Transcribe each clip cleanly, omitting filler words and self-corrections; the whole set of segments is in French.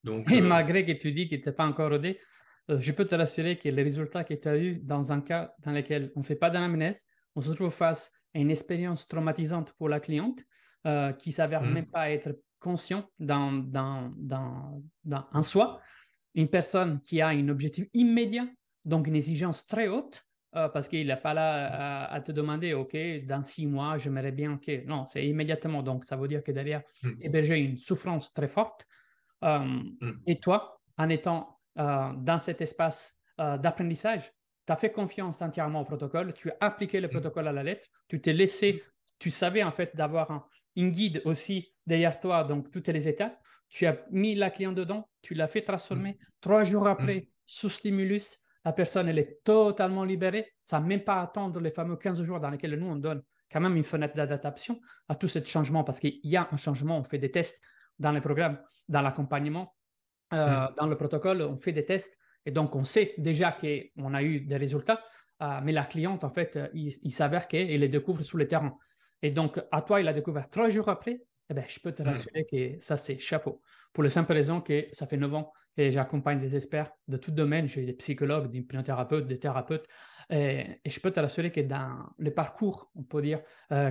Donc, Et malgré que tu dis qu'il n'était pas encore rodé, je peux te rassurer que les résultats que tu as eus dans un cas dans lequel on ne fait pas d'anamnèse, on se trouve face à une expérience traumatisante pour la cliente qui s'avère même hum, pas être conscient en soi. Une personne qui a un objectif immédiat, donc une exigence très haute, parce qu'il n'est pas là à te demander, OK, dans 6 mois, j'aimerais bien, OK. Non, c'est immédiatement. Donc, ça veut dire que derrière, hum, héberger une souffrance très forte. hum, Et toi, en étant dans cet espace d'apprentissage, tu as fait confiance entièrement au protocole, tu as appliqué le hum, protocole à la lettre, tu t'es laissé, tu savais en fait d'avoir une guide aussi derrière toi, donc toutes les étapes. Tu as mis la cliente dedans, tu l'as fait hum, transformer. 3 jours hum, après, sous stimulus, la personne, elle est totalement libérée, sans même pas attendre les fameux 15 jours dans lesquels nous, on donne quand même une fenêtre d'adaptation à tout ce changement, parce qu'il y a un changement, on fait des tests dans les programmes, dans l'accompagnement, hum, dans le protocole, on fait des tests et donc on sait déjà qu'on a eu des résultats, mais la cliente, en fait, il s'avère qu'elle les découvre sur le terrain. Et donc, à toi, il a découvert 3 jours après. Eh ben, je peux te hum. rassurer que ça, c'est chapeau. Pour la simple raison que ça fait 9 ans que j'accompagne des experts de tout domaine. J'ai des psychologues, des hypnothérapeutes, des thérapeutes. Et je peux te rassurer que dans le parcours, on peut dire,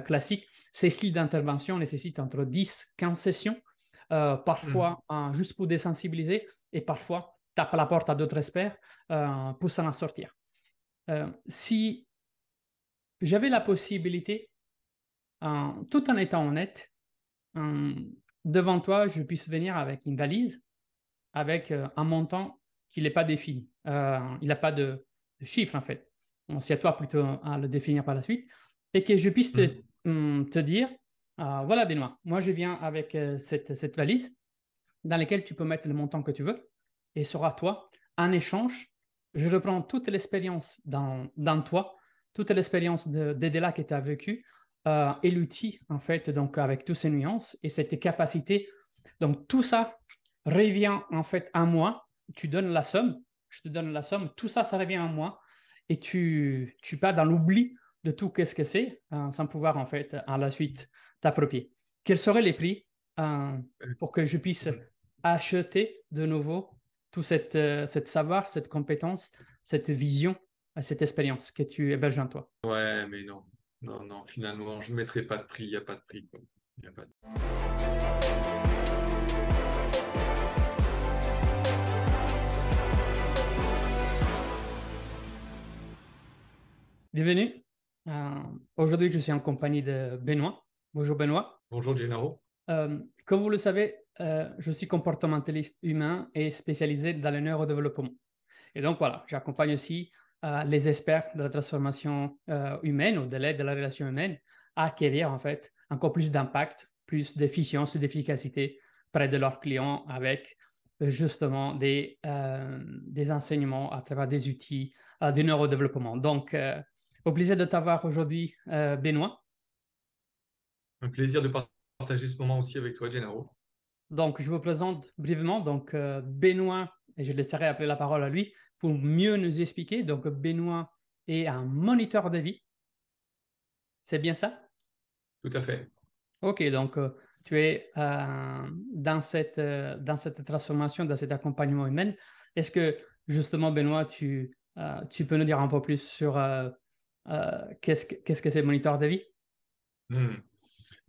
classique, ces styles d'intervention nécessitent entre 10 15 sessions Hum. parfois juste pour désensibiliser et parfois tape à la porte à d'autres experts pour s'en sortir. Si j'avais la possibilité, tout en étant honnête, euh, devant toi, je puisse venir avec une valise, avec un montant qui n'est pas défini. Il n'a pas de chiffre en fait. Bon, c'est à toi plutôt à le définir par la suite. Et que je puisse Hum. te dire, voilà Benoît, moi je viens avec cette valise dans lesquels tu peux mettre le montant que tu veux et sera toi. En échange, je reprends toute l'expérience dans toi, toute l'expérience d'Edela que tu as vécue et l'outil, en fait, donc avec toutes ces nuances et cette capacité. Donc, tout ça revient en fait à moi. Tu donnes la somme, je te donne la somme, tout ça, ça revient à moi et tu pars dans l'oubli de tout qu'est-ce que c'est sans pouvoir en fait à la suite t'approprier. Quels seraient les prix pour que je puisse Hum. acheter de nouveau tout cette savoir, cette compétence, cette vision, cette expérience que tu héberges en toi. Ouais, mais non. Non, non, finalement, je ne mettrai pas de prix, il n'y a pas de prix, quoi. Il y a pas de... Bienvenue. Aujourd'hui, je suis en compagnie de Benoît. Bonjour Benoît. Bonjour, Gennaro. Comme vous le savez, je suis comportementaliste humain et spécialisé dans le neurodéveloppement. Et donc voilà, j'accompagne aussi les experts de la transformation humaine ou de l'aide de la relation humaine à acquérir en fait encore plus d'impact, plus d'efficience et d'efficacité près de leurs clients avec justement des enseignements à travers des outils du neurodéveloppement. Donc, au plaisir de t'avoir aujourd'hui, Benoît. Un plaisir de partager ce moment aussi avec toi, Gennaro. Donc, je vous présente brièvement donc Benoît, et je laisserai appeler la parole à lui pour mieux nous expliquer. Donc, Benoît est un moniteur de vie, c'est bien ça? Tout à fait. Ok, donc tu es dans cette transformation, dans cet accompagnement humain. Est-ce que justement, Benoît, tu peux nous dire un peu plus sur qu'est-ce que c'est le moniteur de vie? Hmm.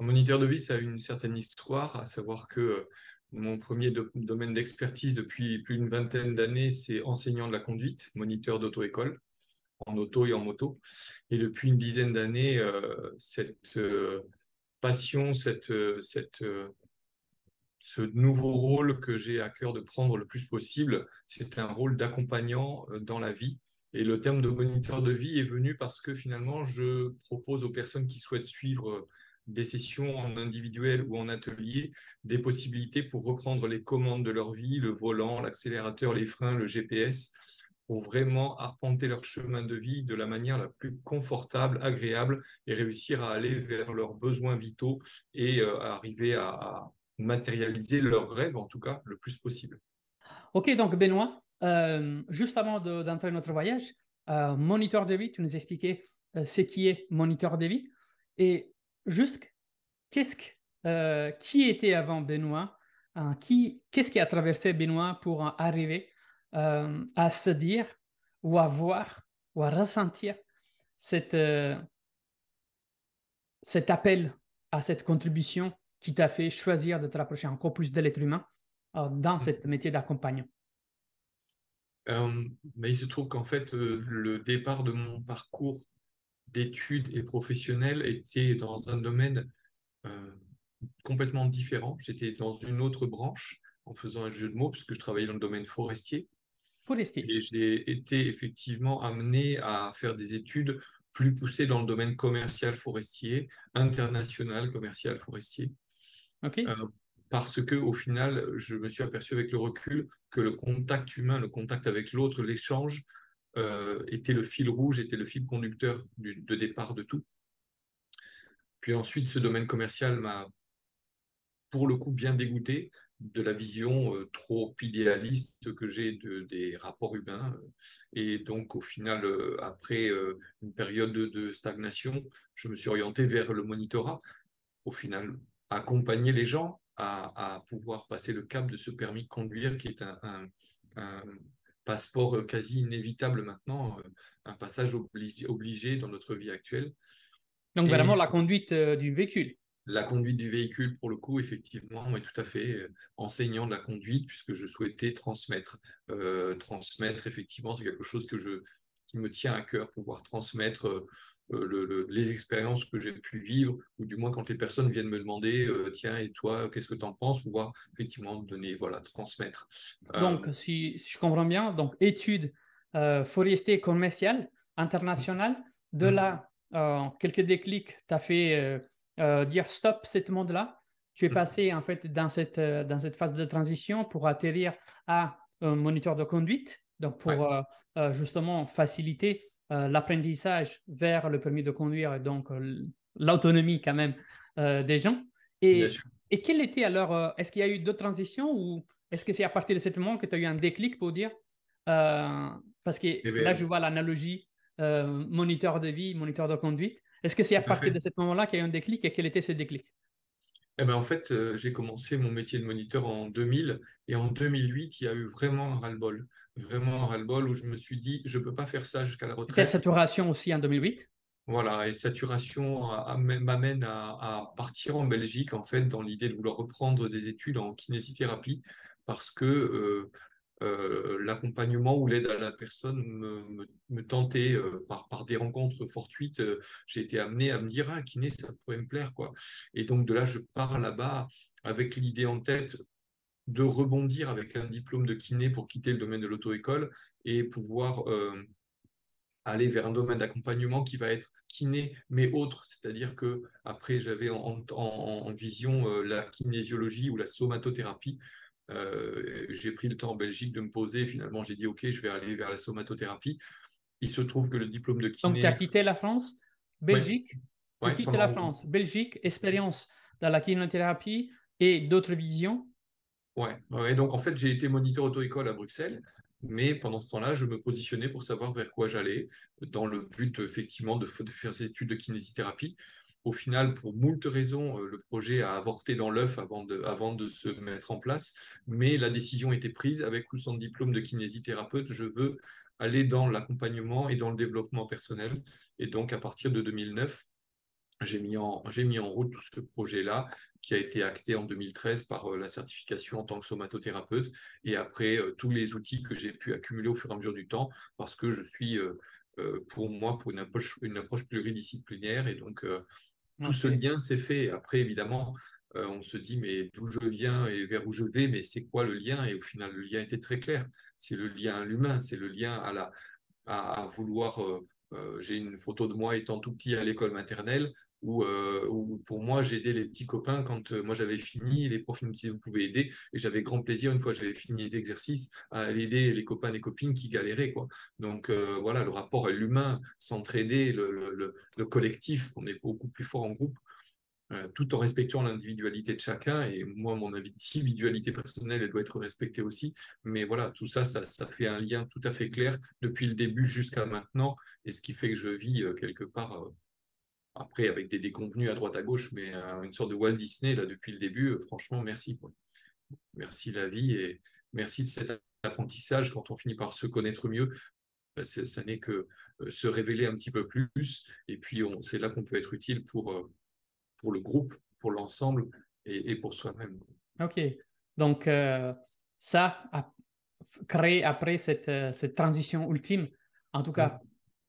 Un moniteur de vie, ça a une certaine histoire, à savoir que mon premier domaine d'expertise depuis plus d'une vingtaine d'années, c'est enseignant de la conduite, moniteur d'auto-école, en auto et en moto. Et depuis une dizaine d'années, cette passion, ce nouveau rôle que j'ai à cœur de prendre le plus possible, c'est un rôle d'accompagnant dans la vie. Et le terme de moniteur de vie est venu parce que finalement, je propose aux personnes qui souhaitent suivre des sessions en individuel ou en atelier, des possibilités pour reprendre les commandes de leur vie, le volant, l'accélérateur, les freins, le GPS, pour vraiment arpenter leur chemin de vie de la manière la plus confortable, agréable et réussir à aller vers leurs besoins vitaux et à arriver à matérialiser leurs rêves, en tout cas, le plus possible. Ok, donc Benoît, juste avant d'entrer dans notre voyage, moniteur de vie, tu nous expliquais ce qui est moniteur de vie et juste qu'est-ce qui était avant Benoît Qu'est-ce qui a traversé Benoît pour arriver à se dire ou à voir ou à ressentir cette, cet appel à cette contribution qui t'a fait choisir de te rapprocher encore plus de l'être humain dans ce métier d'accompagnant? Euh, mais il se trouve qu'en fait, le départ de mon parcours d'études et professionnel était dans un domaine euh, complètement différent. J'étais dans une autre branche en faisant un jeu de mots puisque je travaillais dans le domaine forestier. Forestier, Et j'ai été effectivement amené à faire des études plus poussées dans le domaine commercial forestier, international commercial forestier, OK? euh, parce que au final, je me suis aperçu avec le recul que le contact humain, le contact avec l'autre, l'échange, était le fil rouge, était le fil conducteur de départ de tout. Puis ensuite, ce domaine commercial m'a pour le coup bien dégoûté de la vision trop idéaliste que j'ai des rapports humains. Et donc, au final, après une période de stagnation, je me suis orienté vers le monitorat. Au final, accompagner les gens à pouvoir passer le cap de ce permis de conduire qui est un passeport quasi inévitable maintenant, un passage obligé dans notre vie actuelle. Donc, vraiment Et la conduite du véhicule. la conduite du véhicule, pour le coup, effectivement, mais tout à fait enseignant de la conduite, puisque je souhaitais transmettre. Transmettre, effectivement, c'est quelque chose qui me tient à cœur, pouvoir transmettre les expériences que j'ai pu vivre, ou du moins quand les personnes viennent me demander, tiens, et toi, qu'est-ce que tu en penses, pouvoir effectivement donner, voilà, transmettre. Euh, Donc, si je comprends bien, donc études forestier commercial international, de hum, là, quelques déclics, tu as fait dire stop ce monde-là. Tu es hum, passé en fait dans cette phase de transition pour atterrir à un moniteur de conduite, donc ouais, pour justement faciliter l'apprentissage vers le permis de conduire et donc l'autonomie quand même des gens. bien Et, sûr. et quel était alors, est-ce qu'il y a eu d'autres transitions ou est-ce que c'est à partir de ce moment que tu as eu un déclic pour dire, parce que Eh là bien, je vois l'analogie moniteur de vie, moniteur de conduite. Est-ce que c'est à tout à partir de fait. ce moment-là qu'il y a eu un déclic et quel était ce déclic? Eh ben, en fait, j'ai commencé mon métier de moniteur en 2000 et en 2008, il y a eu vraiment un ras-le-bol. Vraiment un ras-le-bol où je me suis dit, je peux pas faire ça jusqu'à la C'était retraite. saturation aussi en 2008. Voilà, et saturation m'amène à partir en Belgique, en fait, dans l'idée de vouloir reprendre des études en kinésithérapie parce que l'accompagnement ou l'aide à la personne me tentait par des rencontres fortuites. J'ai été amené à me dire, ah, kiné, ça pourrait me plaire, quoi. Et donc, de là, je pars là-bas avec l'idée en tête de rebondir avec un diplôme de kiné pour quitter le domaine de l'auto-école et pouvoir aller vers un domaine d'accompagnement qui va être kiné, mais autre. C'est-à-dire que après, j'avais en vision la kinésiologie ou la somatothérapie. J'ai pris le temps en Belgique de me poser. Finalement, j'ai dit, OK, je vais aller vers la somatothérapie. Il se trouve que le diplôme de Donc tu as kiné, quitté la France, ouais, Belgique, tu ouais, quittes la pendant, France, Belgique, expérience dans la kinésithérapie et d'autres visions. ouais, ouais. Donc en fait, j'ai été moniteur auto-école à Bruxelles, mais pendant ce temps-là, je me positionnais pour savoir vers quoi j'allais, dans le but effectivement de faire des études de kinésithérapie. Au final, pour moult raisons, le projet a avorté dans l'œuf avant de se mettre en place, mais la décision était prise avec ou sans diplôme de kinésithérapeute. Je veux aller dans l'accompagnement et dans le développement personnel. Et donc, à partir de 2009, j'ai mis en route tout ce projet-là qui a été acté en 2013 par la certification en tant que somatothérapeute et après tous les outils que j'ai pu accumuler au fur et à mesure du temps parce que je suis pour moi pour une approche pluridisciplinaire et donc tout ce OK. lien s'est fait. Après évidemment on se dit mais d'où je viens et vers où je vais mais c'est quoi le lien et au final le lien était très clair. C'est le lien à l'humain, c'est le lien à vouloir. J'ai une photo de moi étant tout petit à l'école maternelle où pour moi j'aidais les petits copains quand moi j'avais fini, les profs ils me disaient vous pouvez aider et j'avais grand plaisir une fois que j'avais fini les exercices à aller aider les copains et les copines qui galéraient quoi. Donc voilà le rapport à l'humain, s'entraider, le collectif, on est beaucoup plus fort en groupe tout en respectant l'individualité de chacun. Et moi, mon individualité personnelle, elle doit être respectée aussi. Mais voilà, tout ça, ça fait un lien tout à fait clair depuis le début jusqu'à maintenant. Et ce qui fait que je vis quelque part, après, avec des déconvenus à droite à gauche, mais une sorte de Walt Disney, là, depuis le début. Franchement, merci, quoi. Merci la vie et merci de cet apprentissage quand on finit par se connaître mieux. Ça n'est que se révéler un petit peu plus et puis c'est là qu'on peut être utile pour le groupe, pour l'ensemble et pour soi-même. OK. Donc, ça a créé après cette transition ultime, en tout Mm. cas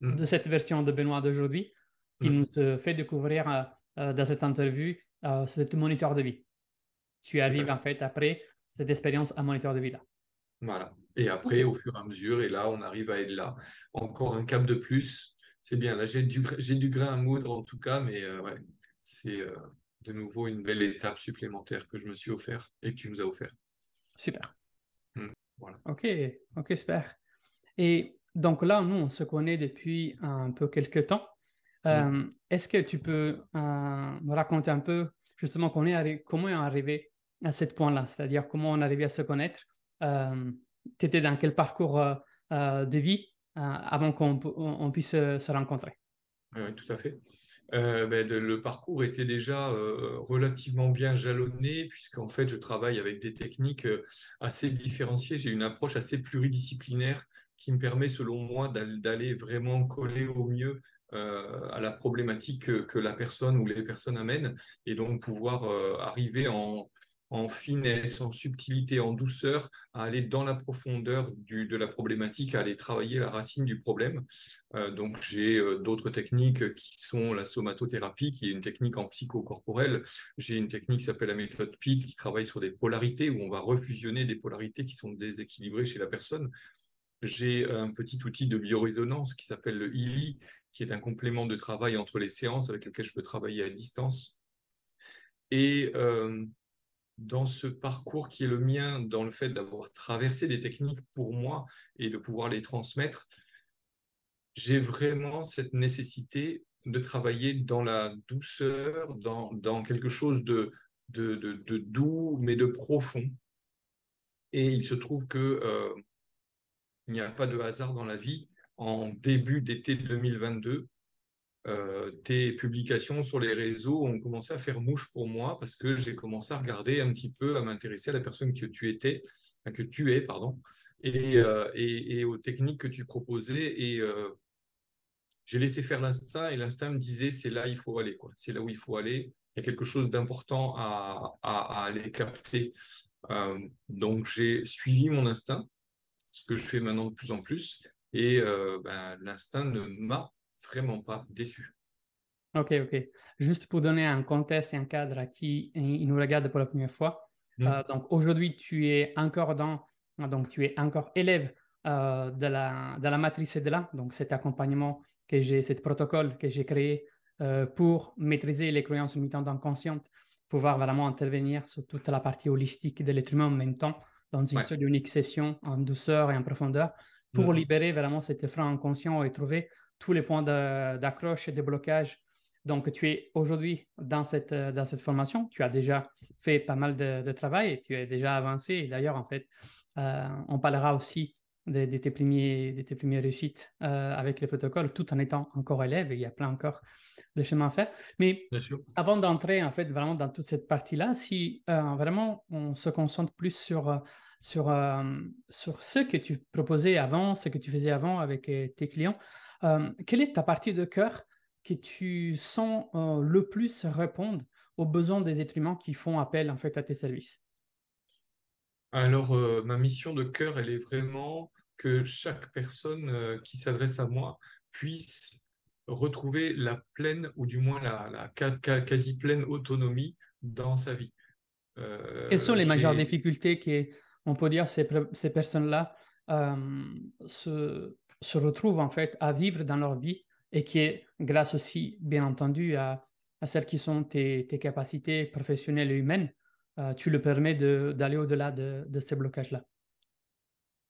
de Mm. cette version de Benoît d'aujourd'hui, qui Mm. nous fait découvrir dans cette interview ce moniteur de vie. Tu Tout à arrives en fait. fait après cette expérience à moniteur de vie là. Voilà. Et OK. après, au fur et à mesure, et là, on arrive à être là. Encore un cap de plus. C'est bien. Là, j'ai du grain à moudre en tout cas, mais ouais, c'est de nouveau une belle étape supplémentaire que je me suis offert et que tu nous as offert. Super. Mm. Voilà. OK. OK, super. Et donc là, nous, on se connaît depuis un peu quelques temps. Mm. Est-ce que tu peux me raconter un peu justement comment on est arrivé à ce point-là, c'est-à-dire comment on est arrivé à se connaître? Tu étais dans quel parcours de vie avant qu'on puisse se rencontrer? Ouais, tout à fait. Le parcours était déjà relativement bien jalonné, puisqu'en fait, je travaille avec des techniques assez différenciées. J'ai une approche assez pluridisciplinaire qui me permet, selon moi, d'aller vraiment coller au mieux à la problématique que la personne ou les personnes amènent, et donc pouvoir arriver en finesse, en subtilité, en douceur, à aller dans la profondeur de la problématique, à aller travailler la racine du problème. Donc j'ai d'autres techniques qui sont la somatothérapie, qui est une technique en psychocorporel. J'ai une technique qui s'appelle la méthode PIT, qui travaille sur des polarités, où on va refusionner des polarités qui sont déséquilibrées chez la personne. J'ai un petit outil de biorésonance qui s'appelle le ILI, qui est un complément de travail entre les séances avec lequel je peux travailler à distance. Et dans ce parcours qui est le mien, dans le fait d'avoir traversé des techniques pour moi et de pouvoir les transmettre, j'ai vraiment cette nécessité de travailler dans la douceur, dans quelque chose de doux, mais de profond. Et il se trouve que il n'y a pas de hasard dans la vie. En début d'été 2022, tes publications sur les réseaux ont commencé à faire mouche pour moi parce que j'ai commencé à regarder un petit peu, à m'intéresser à la personne que tu étais, enfin, que tu es, pardon, et aux techniques que tu proposais. Et j'ai laissé faire l'instinct et l'instinct me disait c'est là il faut aller, quoi. C'est là où il faut aller. Il y a quelque chose d'important à aller capter. Donc j'ai suivi mon instinct, ce que je fais maintenant de plus en plus, et l'instinct ne m'a vraiment pas déçu. OK, OK. Juste pour donner un contexte et un cadre à qui il nous regarde pour la première fois. Mm. Donc aujourd'hui, tu es encore élève de la matrice de là, donc cet accompagnement cet protocole que j'ai créé pour maîtriser les croyances limitantes inconscientes, pouvoir vraiment intervenir sur toute la partie holistique de l'être humain en même temps, dans une Ouais. seule unique session en douceur et en profondeur, pour Mm. libérer vraiment cet frein inconscient et trouver tous les points d'accroche et de blocage. Donc, tu es aujourd'hui dans cette formation, tu as déjà fait pas mal de travail et tu es déjà avancé. Et d'ailleurs, en fait, on parlera aussi de tes premières réussites avec les protocoles, tout en étant encore élève. Et il y a plein encore de chemin à faire. Mais Bien sûr. avant d'entrer, en fait, vraiment dans toute cette partie-là, si vraiment on se concentre plus sur ce que tu proposais avant, ce que tu faisais avant avec tes clients, quelle est ta partie de cœur que tu sens le plus répondre aux besoins des êtres humains qui font appel en fait à tes services? Alors, ma mission de cœur, elle est vraiment que chaque personne qui s'adresse à moi puisse retrouver la pleine, ou du moins la quasi pleine autonomie dans sa vie. Quelles sont les majeures J'ai difficultés qu'on peut dire ces personnes-là se retrouvent en fait à vivre dans leur vie et qui est grâce aussi, bien entendu, à celles qui sont tes capacités professionnelles et humaines, tu le permets d'aller au-delà de ces blocages-là.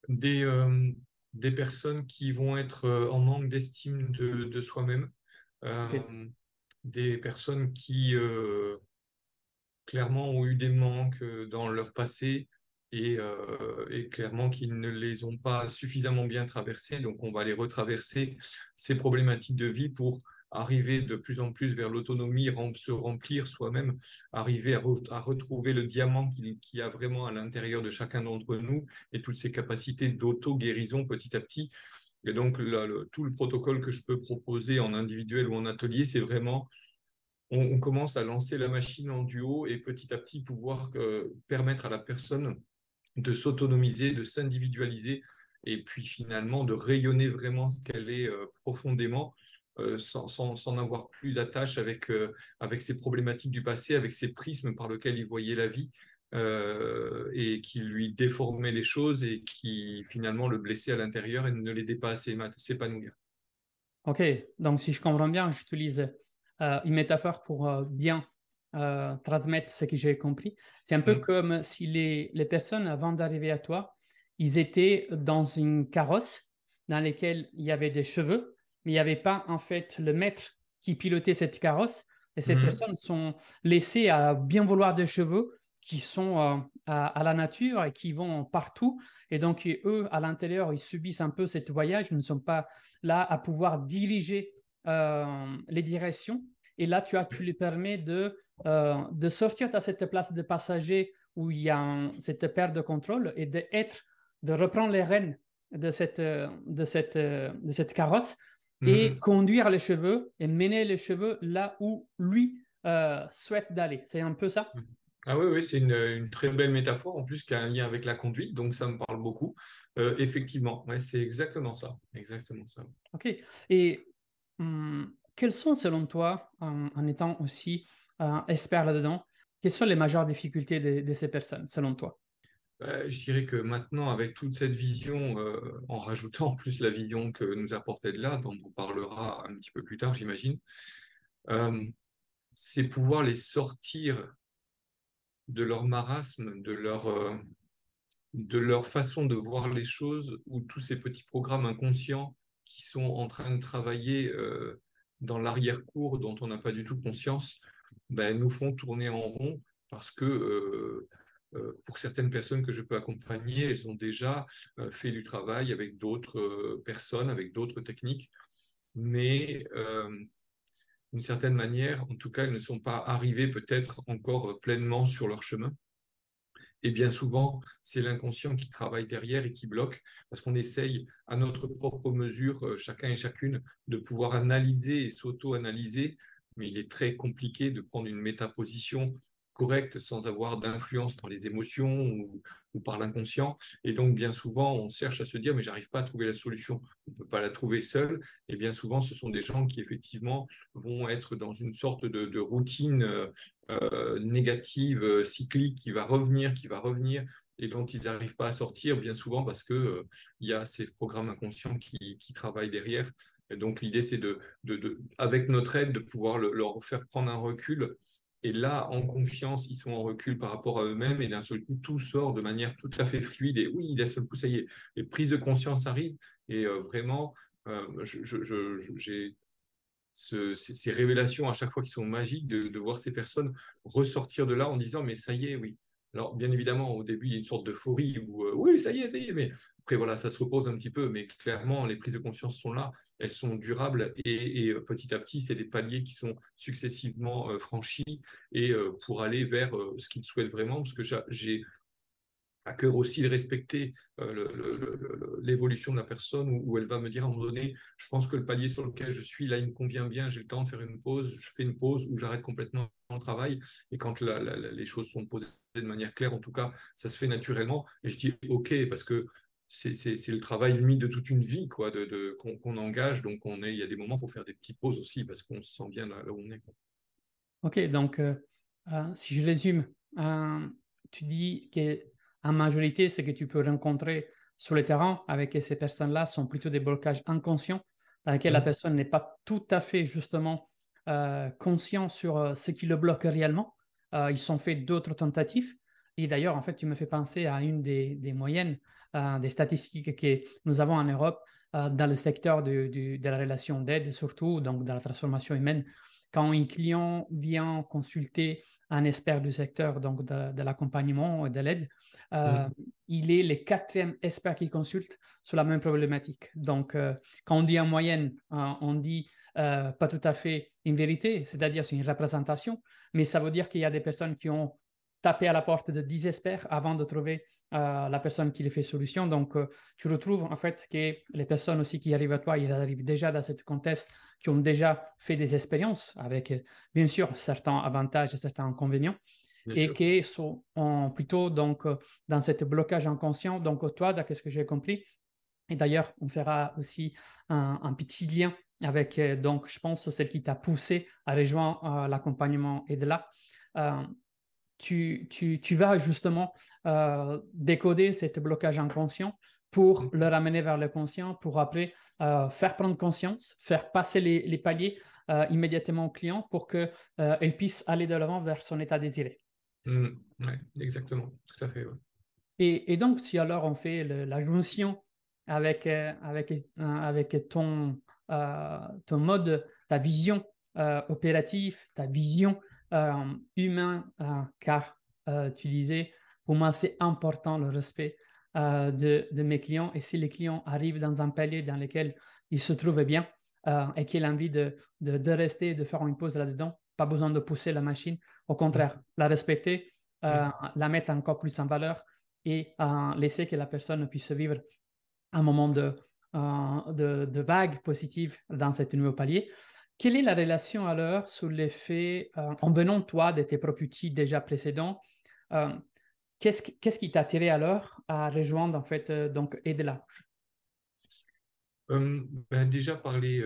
des, des personnes qui vont être en manque d'estime de soi-même, Ok. euh, des personnes qui clairement ont eu des manques dans leur passé et clairement qui ne les ont pas suffisamment bien traversés. Donc, on va les retraverser ces problématiques de vie pour arriver de plus en plus vers l'autonomie, se remplir soi-même, arriver à retrouver le diamant qu'il y a vraiment à l'intérieur de chacun d'entre nous et toutes ces capacités d'auto-guérison petit à petit. Et donc, tout le protocole que je peux proposer en individuel ou en atelier, c'est vraiment, on commence à lancer la machine en duo et petit à petit pouvoir permettre à la personne de s'autonomiser, de s'individualiser et puis finalement de rayonner vraiment ce qu'elle est profondément sans n'avoir plus d'attache avec ses problématiques du passé, avec ses prismes par lesquels il voyait la vie et qui lui déformaient les choses et qui finalement le blessaient à l'intérieur et ne l'aidait pas à s'épanouir. Ok, donc si je comprends bien, j'utilise une métaphore pour bien transmettre ce que j'ai compris. C'est un peu Mm. comme si les personnes, avant d'arriver à toi, ils étaient dans une carrosse dans laquelle il y avait des cheveux, mais il n'y avait pas en fait le maître qui pilotait cette carrosse. Et ces Mm. personnes sont laissées à bien vouloir des cheveux qui sont à la nature et qui vont partout. Et donc, eux, à l'intérieur, ils subissent un peu ce voyage, ils ne sont pas là à pouvoir diriger les directions. Et là, tu lui permets de sortir de cette place de passager où il y a cette perte de contrôle et de reprendre les rênes de cette carrosse et Mm. conduire les cheveux et mener les cheveux là où lui souhaite d'aller. C'est un peu ça? Mm. Ah oui, oui, c'est une très belle métaphore, en plus qui a un lien avec la conduite, donc ça me parle beaucoup. Effectivement, ouais, c'est exactement ça, exactement ça. OK. Et quelles sont, selon toi, en étant aussi expert là-dedans, quelles sont les majeures difficultés de ces personnes, selon toi? Je dirais que maintenant, avec toute cette vision, en rajoutant en plus la vision que nous apportait de là, dont on parlera un petit peu plus tard, j'imagine, euh, c'est pouvoir les sortir de leur marasme, de leur façon de voir les choses, ou tous ces petits programmes inconscients qui sont en train de travailler dans l'arrière-cour dont on n'a pas du tout conscience, ben, nous font tourner en rond parce que pour certaines personnes que je peux accompagner, elles ont déjà fait du travail avec d'autres personnes, avec d'autres techniques, mais d'une certaine manière, en tout cas, elles ne sont pas arrivées peut-être encore pleinement sur leur chemin. Et bien souvent, c'est l'inconscient qui travaille derrière et qui bloque, parce qu'on essaye à notre propre mesure, chacun et chacune, de pouvoir analyser et s'auto-analyser, mais il est très compliqué de prendre une métaposition correcte sans avoir d'influence dans les émotions ou par l'inconscient. Et donc, bien souvent, on cherche à se dire, mais j'arrive pas à trouver la solution. On ne peut pas la trouver seul. Et bien souvent, ce sont des gens qui, effectivement, vont être dans une sorte de routine négative, cyclique, qui va revenir, et dont ils n'arrivent pas à sortir, bien souvent parce que il y a ces programmes inconscients qui travaillent derrière. Et donc l'idée, c'est avec notre aide, de pouvoir leur faire prendre un recul. Et là, en confiance, ils sont en recul par rapport à eux-mêmes, et d'un seul coup, tout sort de manière tout à fait fluide. Et oui, d'un seul coup, ça y est, les prises de conscience arrivent. Et vraiment, j'ai ces révélations à chaque fois qui sont magiques, de voir ces personnes ressortir de là en disant, mais ça y est, oui. Alors, bien évidemment, au début, il y a une sorte d'euphorie où, oui, ça y est, mais après, voilà, ça se repose un petit peu, mais clairement, les prises de conscience sont là, elles sont durables, et petit à petit, c'est des paliers qui sont successivement franchis, et pour aller vers ce qu'ils souhaitent vraiment, parce que j'ai à cœur aussi de respecter l'évolution de la personne où elle va me dire à un moment donné, je pense que le palier sur lequel je suis, là, il me convient bien, j'ai le temps de faire une pause, je fais une pause ou j'arrête complètement le travail. Et quand les choses sont posées de manière claire, en tout cas, ça se fait naturellement. Et je dis OK, parce que c'est le travail limite de toute une vie quoi, qu'on engage. Donc, il y a des moments, il faut faire des petites pauses aussi parce qu'on se sent bien là où on est, quoi. OK, donc si je résume, tu dis qu'en majorité, ce que tu peux rencontrer sur le terrain avec ces personnes-là sont plutôt des blocages inconscients dans lesquels la Mm. personne n'est pas tout à fait justement conscient sur ce qui le bloque réellement. Ils sont fait d'autres tentatives. Et d'ailleurs, en fait, tu me fais penser à une des moyennes, des statistiques que nous avons en Europe dans le secteur de la relation d'aide, surtout donc dans la transformation humaine. Quand un client vient consulter un expert du secteur, donc de l'accompagnement et de l'aide, euh, Mm. il est le quatrième expert qui consulte sur la même problématique. Donc, quand on dit en moyenne, on dit pas tout à fait une vérité, c'est-à-dire c'est une représentation, mais ça veut dire qu'il y a des personnes qui ont tapé à la porte de 10 experts avant de trouver la personne qui les fait solution. Donc, tu retrouves en fait que les personnes aussi qui arrivent à toi, ils arrivent déjà dans ce contexte, qui ont déjà fait des expériences avec, bien sûr, certains avantages et certains inconvénients, Bien et sûr. qui sont plutôt donc, dans ce blocage inconscient. Donc, toi, d'après ce que j'ai compris, et d'ailleurs, on fera aussi un petit lien avec, donc, je pense, celle qui t'a poussé à rejoindre l'accompagnement et de là. Euh, tu vas justement décoder ce blocage inconscient pour le ramener vers le conscient, pour après faire prendre conscience, faire passer les paliers immédiatement au client pour qu'il puisse aller de l'avant vers son état désiré. Mm. Ouais, exactement, tout à fait. Ouais. Et donc, si alors on fait la jonction avec ton mode, ta vision opérative, ta vision humaine, car tu disais, pour moi, c'est important le respect de mes clients. Et si les clients arrivent dans un palier dans lequel ils se trouvent bien et qu'ils ont envie de rester, de faire une pause là-dedans, pas besoin de pousser la machine. Au Mm. contraire, la respecter, Mm. la mettre encore plus en valeur et laisser que la personne puisse vivre un moment de vague positive dans cet nouveau palier. Quelle est la relation alors sur l'effet, en venant toi de tes propres outils déjà précédents, euh, qu'est-ce qui t'a attiré alors à rejoindre en fait donc Edela? Ben déjà par les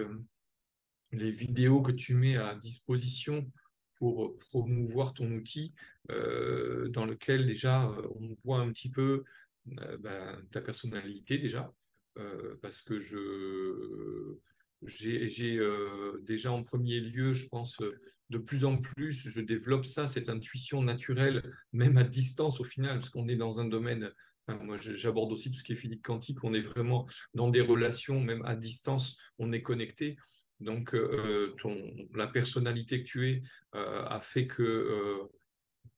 vidéos que tu mets à disposition pour promouvoir ton outil, dans lequel déjà on voit un petit peu ben, ta personnalité déjà, parce que j'ai déjà en premier lieu, je pense, de plus en plus, je développe ça, cette intuition naturelle, même à distance au final, parce qu'on est dans un domaine, enfin, moi j'aborde aussi tout ce qui est physique quantique, on est vraiment dans des relations, même à distance, on est connecté. Donc, la personnalité que tu es a fait que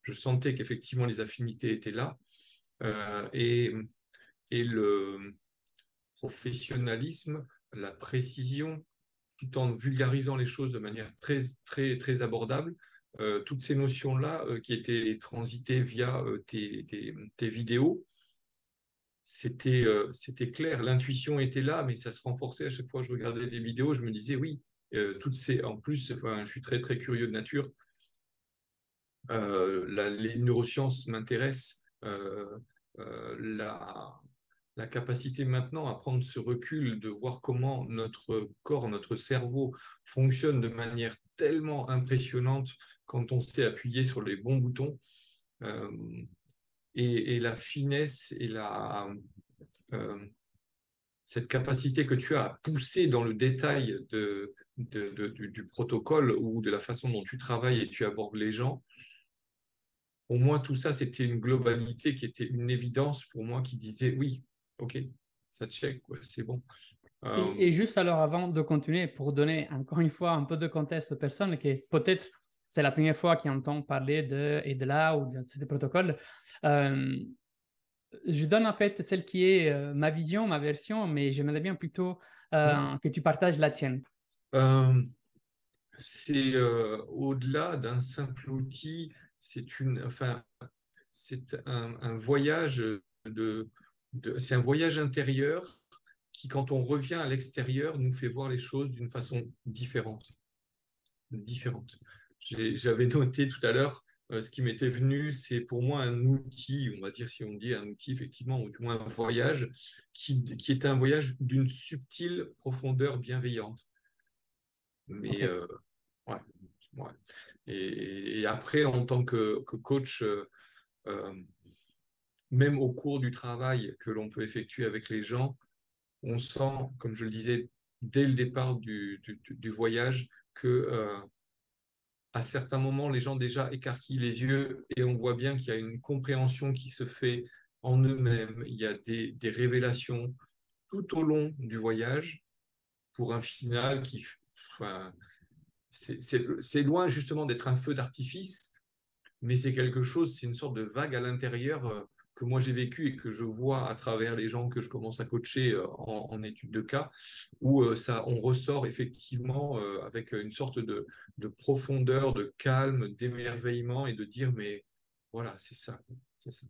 je sentais qu'effectivement les affinités étaient là. Euh, et, et le professionnalisme, la précision, tout en vulgarisant les choses de manière très, très, très abordable. Toutes ces notions-là qui étaient transitées via tes vidéos, c'était clair. L'intuition était là, mais ça se renforçait à chaque fois que je regardais les vidéos. Je me disais, oui, en plus, enfin, je suis très, très curieux de nature. Les neurosciences m'intéressent. La capacité maintenant à prendre ce recul, de voir comment notre corps, notre cerveau fonctionne de manière tellement impressionnante quand on sait appuyer sur les bons boutons, euh, et la finesse et euh, cette capacité que tu as à pousser dans le détail du protocole ou de la façon dont tu travailles et tu abordes les gens. Pour moi, tout ça, c'était une globalité qui était une évidence pour moi qui disait oui, ok, ça check, quoi, c'est bon. Euh, Et juste alors, avant de continuer, pour donner encore une fois un peu de contexte aux personnes qui peut-être c'est la première fois qu'ils entendent parler de là ou de ce protocole, euh, je donne en fait celle qui est ma vision, ma version, mais j'aimerais bien plutôt que tu partages la tienne. euh, c'est au-delà d'un simple outil, enfin, c'est un voyage c'est un voyage intérieur qui, quand on revient à l'extérieur, nous fait voir les choses d'une façon différente. Différente. J'avais noté tout à l'heure, ce qui m'était venu, c'est pour moi un outil, on va dire, si on dit un outil, effectivement, ou du moins un voyage, qui est un voyage d'une subtile profondeur bienveillante. Mais OK. ouais, ouais. Et après, en tant que coach, euh, même au cours du travail que l'on peut effectuer avec les gens, on sent, comme je le disais, dès le départ du voyage, que à certains moments, les gens déjà écarquillent les yeux et on voit bien qu'il y a une compréhension qui se fait en eux-mêmes. Il y a des révélations tout au long du voyage pour un final qui, enfin, c'est loin justement d'être un feu d'artifice, mais c'est quelque chose, c'est une sorte de vague à l'intérieur. que moi j'ai vécu et que je vois à travers les gens que je commence à coacher en études de cas, où on ressort effectivement avec une sorte de profondeur, de calme, d'émerveillement et de dire, mais voilà, c'est ça, c'est ça.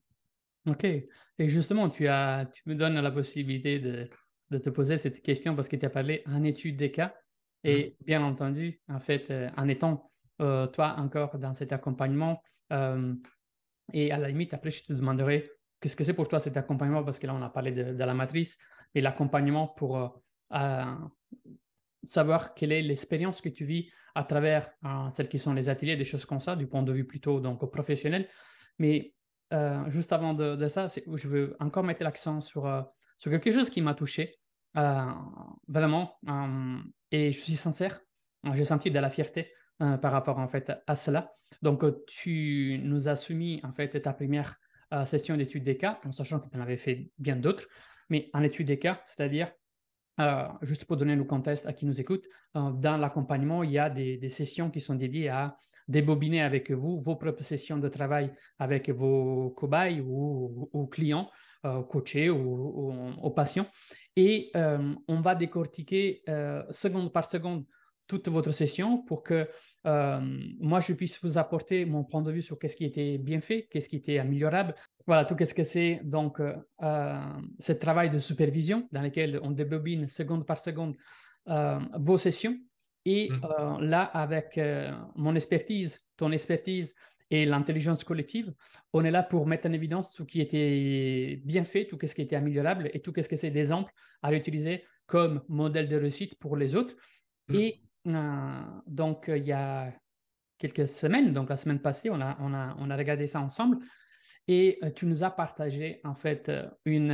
OK. Et justement, tu me donnes la possibilité de te poser cette question parce que tu as parlé en étude des cas. Mhm. Et bien entendu, en fait, en étant toi encore dans cet accompagnement, euh, et à la limite, après, je te demanderai qu'est-ce que c'est pour toi cet accompagnement parce que là, on a parlé de la matrice et l'accompagnement pour euh, savoir quelle est l'expérience que tu vis à travers celles qui sont les ateliers, des choses comme ça, du point de vue plutôt donc, professionnel. Mais juste avant de ça, je veux encore mettre l'accent sur quelque chose qui m'a touché, euh, vraiment, et je suis sincère, j'ai senti de la fierté par rapport en fait à cela. Donc, tu nous as soumis en fait ta première session d'étude des cas, en sachant que tu en avais fait bien d'autres, mais en étude des cas, c'est-à-dire juste pour donner le contexte à qui nous écoute, dans l'accompagnement, il y a des sessions qui sont dédiées à débobiner avec vous vos propres sessions de travail avec vos cobayes ou clients, coachés ou patients. Et on va décortiquer seconde par seconde toute votre session pour que moi, je puisse vous apporter mon point de vue sur qu'est-ce qui était bien fait, qu'est-ce qui était améliorable. Voilà, tout ce que c'est donc ce travail de supervision dans lequel on débobine seconde par seconde vos sessions. Et Mhm. là, avec mon expertise, ton expertise et l'intelligence collective, on est là pour mettre en évidence tout ce qui était bien fait, tout ce qui était améliorable et tout ce que c'est des exemples à utiliser comme modèle de réussite pour les autres. Mhm. Et donc, il y a quelques semaines, donc la semaine passée, on a regardé ça ensemble et tu nous as partagé en fait une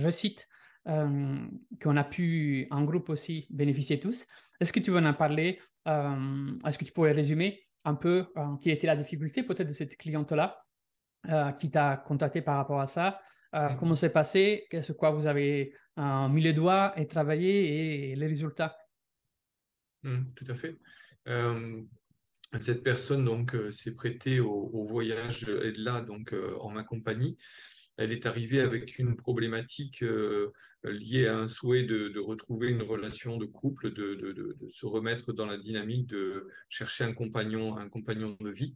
recette qu'on a pu en groupe aussi bénéficier tous. Est-ce que tu veux en parler? Est-ce que tu pourrais résumer un peu quelle était la difficulté peut-être de cette cliente-là qui t'a contacté par rapport à ça? Mhm. Comment c'est passé? Qu'est-ce quoi vous avez mis les doigts et travaillé et les résultats? Tout à fait. Euh, Cette personne donc s'est prêtée au voyage et de là donc en ma compagnie. Elle est arrivée avec une problématique liée à un souhait de retrouver une relation de couple, de se remettre dans la dynamique de chercher un compagnon de vie.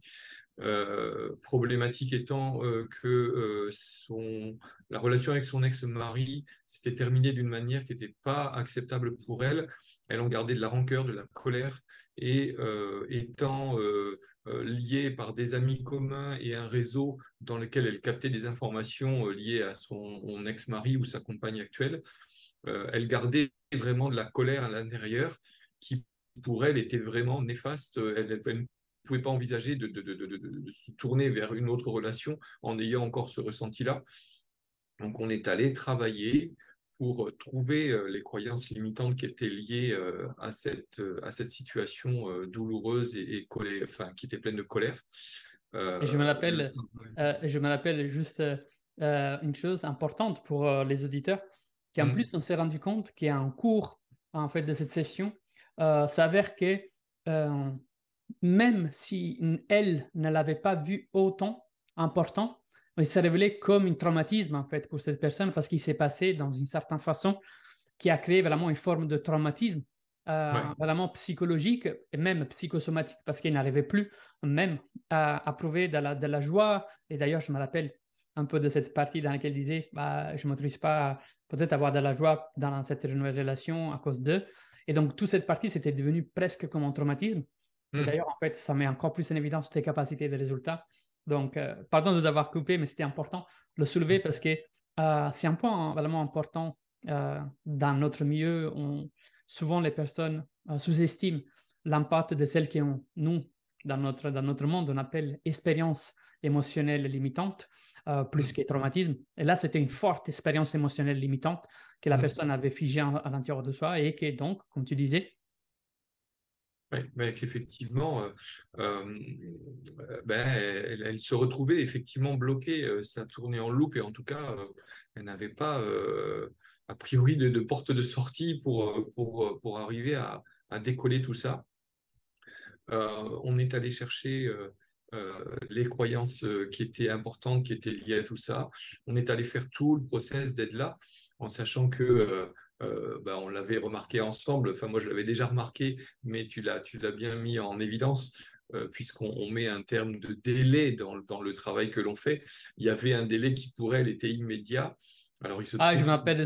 Problématique étant que la relation avec son ex-mari s'était terminée d'une manière qui n'était pas acceptable pour elle. Elle en gardait de la rancœur, de la colère, et étant liée par des amis communs et un réseau dans lequel elle captait des informations liées à son ex-mari ou sa compagne actuelle, elle gardait vraiment de la colère à l'intérieur qui, pour elle, était vraiment néfaste. Elle ne pouvait pas envisager de se tourner vers une autre relation en ayant encore ce ressenti-là. Donc, on est allé travailler pour trouver les croyances limitantes qui étaient liées à cette situation douloureuse enfin, qui était pleine de colère. Et Le je me rappelle juste une chose importante pour les auditeurs, qu'en travail. plus on s'est rendu compte qu'en cours en fait de cette session, s'avère que euh, même si elle ne l'avait pas vu autant important, il s'est révélé comme un traumatisme en fait pour cette personne parce qu'il s'est passé dans une certaine façon qui a créé vraiment une forme de traumatisme Ouais. vraiment psychologique et même psychosomatique parce qu'il n'arrivait plus même à prouver de la joie. Et d'ailleurs, je me rappelle un peu de cette partie dans laquelle il disait bah, je ne m'autorise pas peut-être avoir de la joie dans cette nouvelle relation à cause d'eux. Et donc, toute cette partie, c'était devenu presque comme un traumatisme. Et Hmm. d'ailleurs, en fait, ça met encore plus en évidence tes capacités de résultats. Donc, pardon de t'avoir coupé, mais c'était important de le soulever parce que c'est un point vraiment important dans notre milieu. Souvent, les personnes sous-estiment l'impact de celles qui ont, nous, dans notre monde, on appelle expérience émotionnelle limitante, plus Hmm. que traumatisme. Et là, c'était une forte expérience émotionnelle limitante que la Hmm. personne avait figée à l'intérieur de soi et qui, donc, comme tu disais, Ouais, bah, qu'effectivement, ben, elle se retrouvait effectivement bloquée, ça tournait en loupe et en tout cas, elle n'avait pas a priori de porte de sortie pour arriver à décoller tout ça. On est allé chercher les croyances qui étaient importantes, qui étaient liées à tout ça. On est allé faire tout le process d'aide-là, en sachant que on l'avait remarqué ensemble. Enfin, moi, je l'avais déjà remarqué, mais tu l'as bien mis en évidence. Puisqu'on met un terme de délai dans le travail que l'on fait, il y avait un délai qui pour elle était immédiat. Alors, il se Ah, trouve que je m'appelle de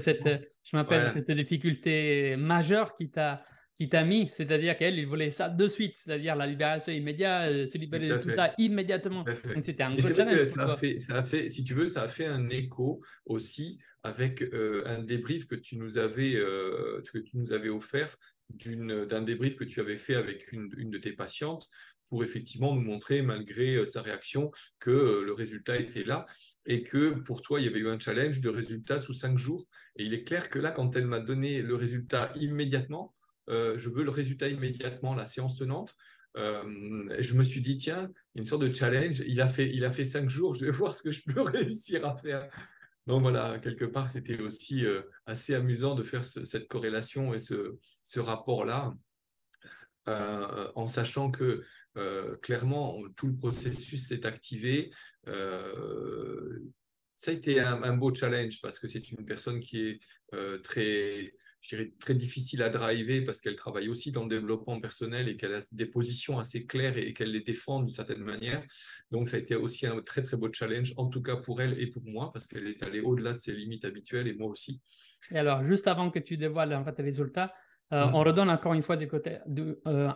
voilà, cette difficulté majeure qui t'a mis, c'est-à-dire qu'elle, il voulait ça de suite, c'est-à-dire la libération immédiate, se tout libérer de à tout fait. ça immédiatement. Tout à fait. Donc, c'était un Et gros c'est vrai challenge que pour toi. si tu veux, ça a fait un écho aussi avec un débrief que tu nous avais offert d'un débrief que tu avais fait avec une de tes patientes pour effectivement nous montrer, malgré sa réaction, que le résultat était là et que pour toi, il y avait eu un challenge de résultat sous 5 jours. Et il est clair que là, quand elle m'a donné le résultat immédiatement, je veux le résultat immédiatement, la séance tenante. Je me suis dit, tiens, une sorte de challenge. Il a fait 5 jours. Je vais voir ce que je peux réussir à faire. Donc voilà, quelque part, c'était aussi assez amusant de faire cette corrélation et ce rapport-là, en sachant que clairement, tout le processus s'est activé. Euh, Ça a été un beau challenge parce que c'est une personne qui est je dirais, très difficile à driver parce qu'elle travaille aussi dans le développement personnel et qu'elle a des positions assez claires et qu'elle les défend d'une certaine manière. Donc, ça a été aussi un très, très beau challenge, en tout cas pour elle et pour moi, parce qu'elle est allée au-delà de ses limites habituelles et moi aussi. Et alors, juste avant que tu dévoiles en fait, les résultats, on Mm. redonne encore une fois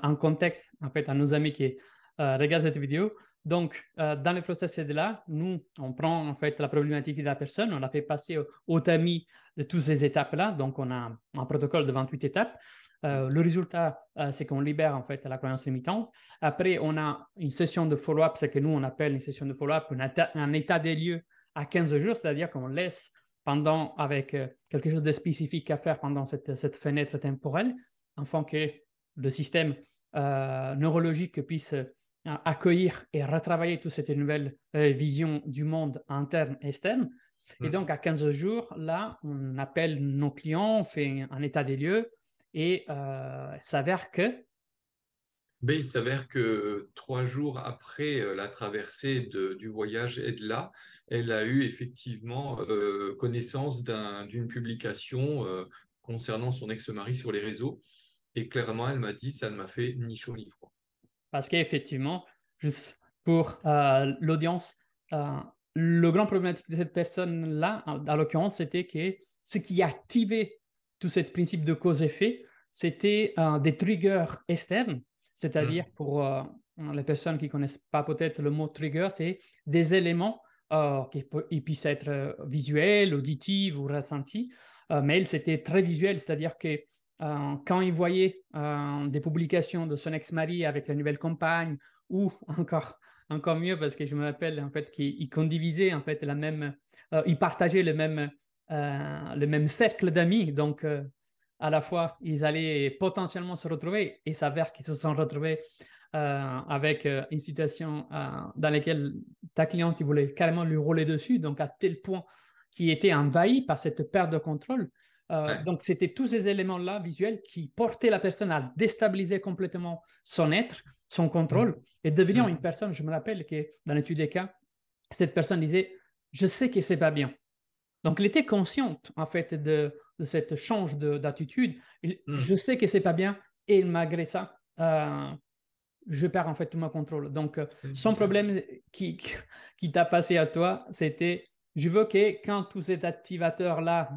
un contexte en fait, à nos amis qui regardent cette vidéo. Donc, dans le processus de là, nous, on prend en fait la problématique de la personne, on la fait passer au tamis de toutes ces étapes-là. Donc, on a un protocole de 28 étapes. Le résultat, c'est qu'on libère en fait la croyance limitante. Après, on a une session de follow-up, c'est que nous, on appelle une session de follow-up un état des lieux à 15 jours, c'est-à-dire qu'on laisse pendant, avec quelque chose de spécifique à faire pendant cette fenêtre temporelle, afin que le système neurologique puisse accueillir et retravailler toute cette nouvelle vision du monde interne et externe. Et Mm. donc, à 15 jours, là, on appelle nos clients, on fait un état des lieux et il s'avère que Mais il s'avère que 3 jours après la traversée du voyage Edla, elle a eu effectivement connaissance d'une publication concernant son ex-mari sur les réseaux. Et clairement, elle m'a dit, ça ne m'a fait ni chaud ni froid. parce qu'effectivement, juste pour l'audience, euh, le grand problématique de cette personne-là, en l'occurrence, c'était que ce qui activait tout ce principe de cause-effet, c'était des triggers externes, c'est-à-dire Mm. pour les personnes qui ne connaissent pas peut-être le mot trigger, c'est des éléments qui puissent être visuels, auditifs ou ressentis, mais elle, c'était très visuel, c'est-à-dire que quand il voyait des publications de son ex-mari avec la nouvelle compagne, ou encore mieux, parce que je me rappelle en fait qu'il condivisait en fait ils partageaient le même cercle d'amis, donc à la fois ils allaient potentiellement se retrouver et s'avère qu'ils se sont retrouvés avec une situation dans laquelle ta cliente il voulait carrément lui rouler dessus, donc à tel point qu'il était envahi par cette perte de contrôle. Ouais. Donc, c'était tous ces éléments-là visuels qui portaient la personne à déstabiliser complètement son être, son Mm. contrôle, et devenir une Mm. personne. Je me rappelle que dans l'étude des cas, cette personne disait, je sais que c'est pas bien. Donc, elle était consciente, en fait, de cette change d'attitude. Je Mm. sais que c'est pas bien, et malgré ça, je perds en fait tout mon contrôle. Donc, son problème qui t'a passé à toi, c'était je veux que quand tous ces activateurs-là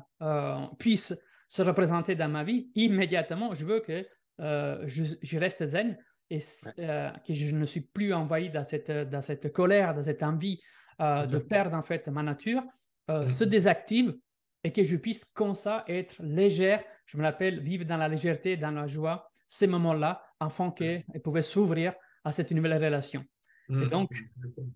puissent se représenter dans ma vie, immédiatement, je veux que je reste zen et Ouais. que je ne suis plus envahi dans cette colère, dans cette envie Tout de à fait. perdre en fait ma nature, se Mm. désactive et que je puisse comme ça être légère. Je me rappelle vivre dans la légèreté, dans la joie, ces moments-là, afin qu'elle pouvait s'ouvrir à cette nouvelle relation. Et Mm. donc, Mm.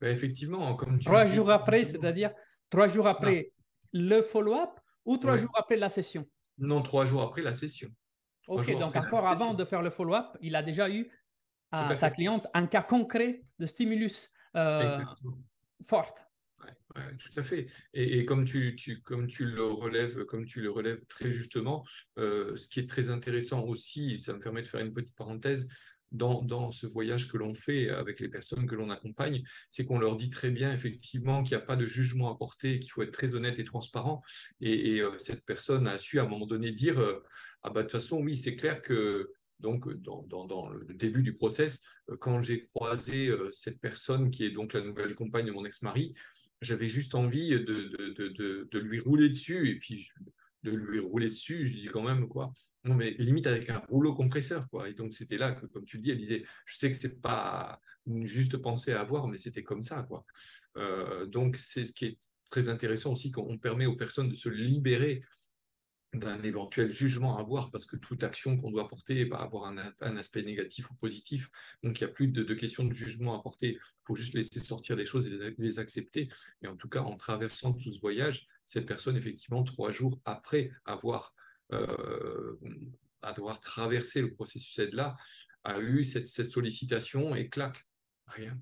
Ben, effectivement, comme tu le trois dis jours très après, justement. c'est-à-dire 3 jours Ah, après le follow-up ou trois ouais. jours après la session. Non, 3 jours après la session. Trois OK, jours donc après la encore avant session. de faire le follow-up, il a déjà eu Tout à ta fait. cliente un cas concret de stimulus Exactement. forte. Ouais, ouais, tout à fait. Et comme tu le relèves très justement, ce qui est très intéressant aussi, ça me permet de faire une petite parenthèse, dans ce voyage que l'on fait avec les personnes que l'on accompagne, c'est qu'on leur dit très bien effectivement qu'il n'y a pas de jugement à porter, qu'il faut être très honnête et transparent. Cette personne a su à un moment donné dire ah bah de toute façon oui c'est clair que donc dans le début du process, quand j'ai croisé cette personne qui est donc la nouvelle compagne de mon ex-mari, j'avais juste envie de lui rouler dessus et puis de lui rouler dessus, je dis quand même quoi. Non, mais limite avec un rouleau compresseur, quoi. Et donc, c'était là que, comme tu le dis, elle disait, je sais que c'est pas une juste pensée à avoir, mais c'était comme ça, quoi. Donc, c'est ce qui est très intéressant aussi, qu'on permet aux personnes de se libérer d'un éventuel jugement à avoir, parce que toute action qu'on doit porter va avoir un aspect négatif ou positif. Donc, il n'y a plus de question de jugement à porter. Il faut juste laisser sortir les choses et les accepter. Et en tout cas, en traversant tout ce voyage, cette personne, effectivement, 3 jours après euh, avoir traversé le processus aide-là, a eu cette sollicitation et clac, rien,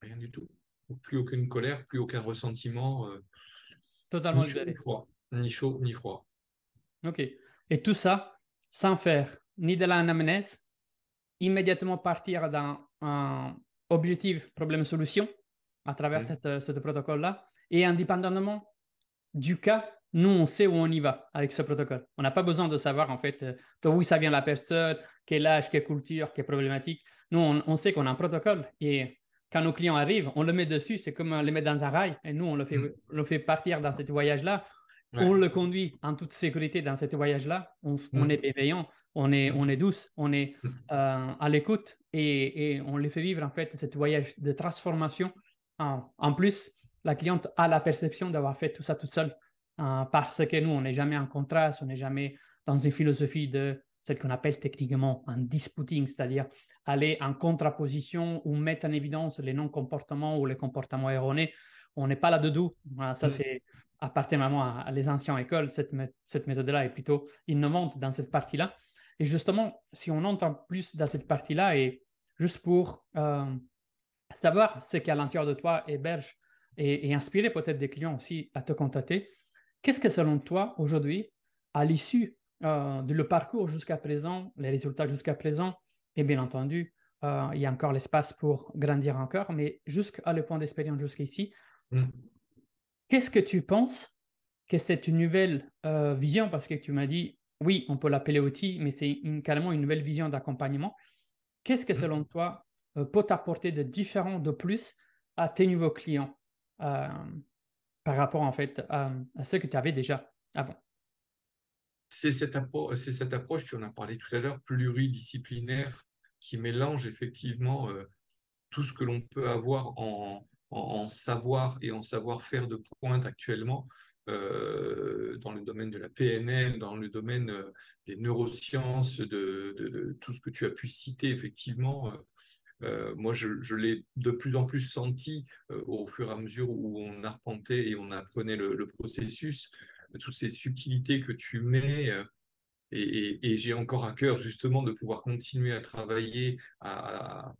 rien du tout. Plus aucune colère, plus aucun ressentiment, Totalement ni chaud ni libéré. froid, ni chaud ni froid. OK. Et tout ça sans faire ni de l'anamnèse, immédiatement partir dans un objectif problème-solution à travers Mm. ce protocole-là. Et indépendamment du cas, nous, on sait où on y va avec ce protocole. On n'a pas besoin de savoir, en fait, d'où ça vient la personne, quel âge, quelle culture, quelle problématique. Nous, on sait qu'on a un protocole et quand nos clients arrivent, on le met dessus, c'est comme le mettre dans un rail et nous, Mm. on le fait partir dans ce voyage-là. On Ouais. le conduit en toute sécurité dans ce voyage-là. On est Mm. bienveillant, on est douce, on est à l'écoute et on les fait vivre, en fait, ce voyage de transformation. En plus, la cliente a la perception d'avoir fait tout ça toute seule parce que nous, on n'est jamais en contraste, on n'est jamais dans une philosophie de celle qu'on appelle techniquement un disputing, c'est-à-dire aller en contraposition ou mettre en évidence les non-comportements ou les comportements erronés. On n'est pas là-dedans. Voilà, ça, Mm. c'est appartient vraiment à les anciennes écoles. Cette méthode-là est plutôt innovante dans cette partie-là. Et justement, si on entre en plus dans cette partie-là, et juste pour savoir ce qu'à l'intérieur de toi héberge et inspirer peut-être des clients aussi à te contacter, qu'est-ce que selon toi aujourd'hui, à l'issue de le parcours jusqu'à présent, les résultats jusqu'à présent, et bien entendu, il y a encore l'espace pour grandir encore, mais jusqu'à le point d'expérience jusqu'ici, Mm. qu'est-ce que tu penses que c'est une nouvelle vision, parce que tu m'as dit, oui, on peut l'appeler outil, mais c'est carrément une nouvelle vision d'accompagnement. Qu'est-ce que Mm. selon toi peut t'apporter de différent de plus à tes nouveaux clients euh, par rapport en fait à ce que tu avais déjà avant? C'est cette approche, tu en as parlé tout à l'heure, pluridisciplinaire, qui mélange effectivement tout ce que l'on peut avoir en savoir et en savoir-faire de pointe actuellement dans le domaine de la PNL, dans le domaine des neurosciences, de tout ce que tu as pu citer effectivement. Moi, je l'ai de plus en plus senti au fur et à mesure où on arpentait et on apprenait le processus, toutes ces subtilités que tu mets. Et j'ai encore à cœur justement de pouvoir continuer à travailler, à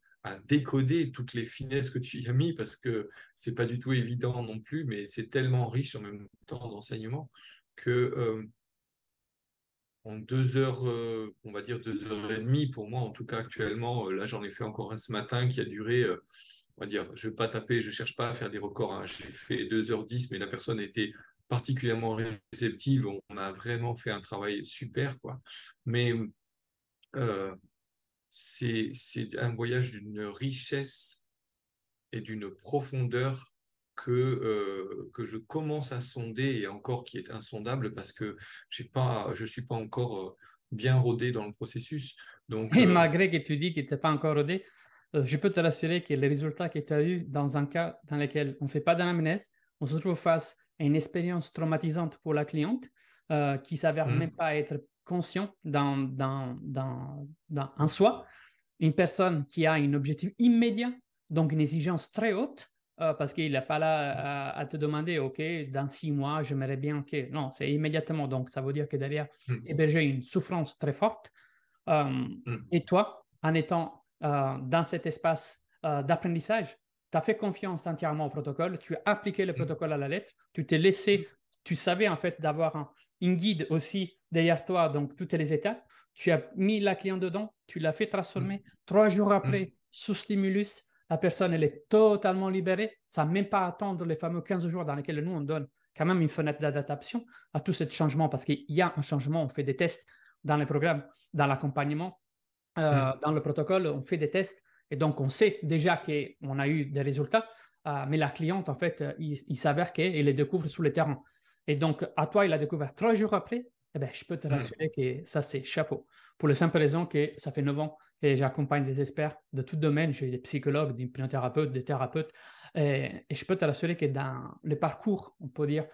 décoder toutes les finesses que tu y as mis parce que c'est pas du tout évident non plus, mais c'est tellement riche en même temps d'enseignement que en 2 heures, on va dire 2 heures et demie pour moi en tout cas actuellement. Là, j'en ai fait encore un ce matin qui a duré, on va dire, je vais pas taper, je cherche pas à faire des records, hein. J'ai fait 2h10, mais la personne était particulièrement réceptive. On a vraiment fait un travail super, quoi. Mais euh, c'est un voyage d'une richesse et d'une profondeur que je commence à sonder et encore qui est insondable parce que je suis pas encore bien rodé dans le processus. Donc, Et malgré que tu dis qu'il n'était pas encore rodé, je peux te rassurer que les résultats que tu as eus dans un cas dans lequel on ne fait pas d'anamnèse, on se trouve face à une expérience traumatisante pour la cliente qui s'avère même hmm, pas être conscient en soi, une personne qui a un objectif immédiat, donc une exigence très haute, parce qu'il n'est pas là à te demander, OK, dans 6 mois, j'aimerais bien, OK, non, c'est immédiatement, donc ça veut dire que derrière, hmm, héberger une souffrance très forte. hmm, Et toi, en étant dans cet espace d'apprentissage, tu as fait confiance entièrement au protocole, tu as appliqué le hmm, protocole à la lettre, tu t'es laissé, tu savais en fait d'avoir une guide aussi derrière toi, donc toutes les étapes. Tu as mis la cliente dedans, tu l'as fait mm, transformer. 3 jours mm, après, sous stimulus, la personne, elle est totalement libérée. Ça n'a même pas à attendre les fameux 15 jours dans lesquels nous, on donne quand même une fenêtre d'adaptation à tout ce changement parce qu'il y a un changement. On fait des tests dans les programmes, dans l'accompagnement, mm, dans le protocole, on fait des tests et donc on sait déjà qu'on a eu des résultats, mais la cliente, en fait, il s'avère qu'elle les découvre sur le terrain. Et donc, à toi, il a découvert 3 jours après. Eh ben, je peux te mm, rassurer que ça, c'est chapeau. Pour la simple raison que ça fait 9 ans et j'accompagne des experts de tout domaine. J'ai des psychologues, des hypnothérapeutes, des thérapeutes. Et je peux te rassurer que dans le parcours, on peut dire,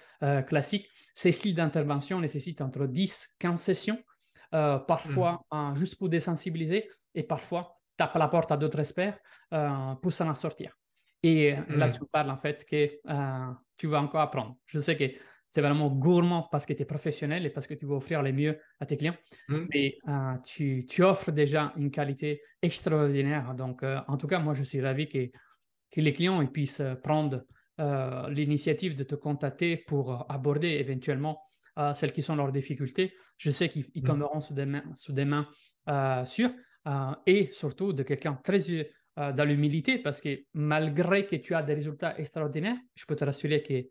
classique, ces styles d'intervention nécessitent entre 10 15 sessions, mm, parfois juste pour désensibiliser et parfois tape à la porte à d'autres experts pour s'en sortir. Et là, tu mm, parles en fait que tu vas encore apprendre. Je sais que c'est vraiment gourmand parce que tu es professionnel et parce que tu veux offrir le mieux à tes clients, mm, mais tu offres déjà une qualité extraordinaire. Donc, en tout cas, moi, je suis ravi que les clients ils puissent prendre l'initiative de te contacter pour aborder éventuellement celles qui sont leurs difficultés. Je sais qu'ils mm, tomberont sous des mains sûres et surtout de quelqu'un très dans l'humilité parce que malgré que tu as des résultats extraordinaires, je peux te rassurer qu'ils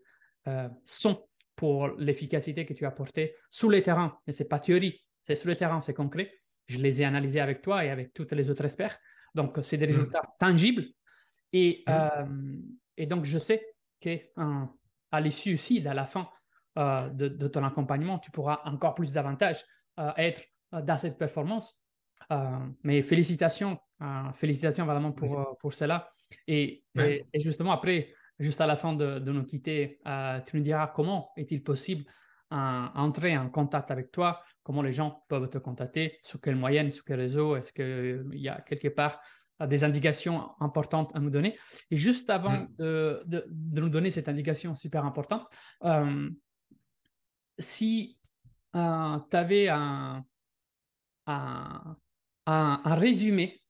sont pour l'efficacité que tu as apportée sur le terrain. Et ce n'est pas théorie, c'est sur le terrain, c'est concret. Je les ai analysés avec toi et avec tous les autres experts. Donc, c'est des mm, résultats tangibles et, mm. donc, je sais qu'à l'issue aussi, à la fin de ton accompagnement, tu pourras encore plus davantage être dans cette performance. Mais félicitations vraiment pour cela. Ouais. Et justement, après, juste à la fin de nous quitter, tu nous diras comment est-il possible entrer en contact avec toi, comment les gens peuvent te contacter, sur quel moyen, sur quel réseau, est-ce qu'il y a quelque part des indications importantes à nous donner. Et juste avant Mm. de nous donner cette indication super importante, euh, si tu avais un, un résumé,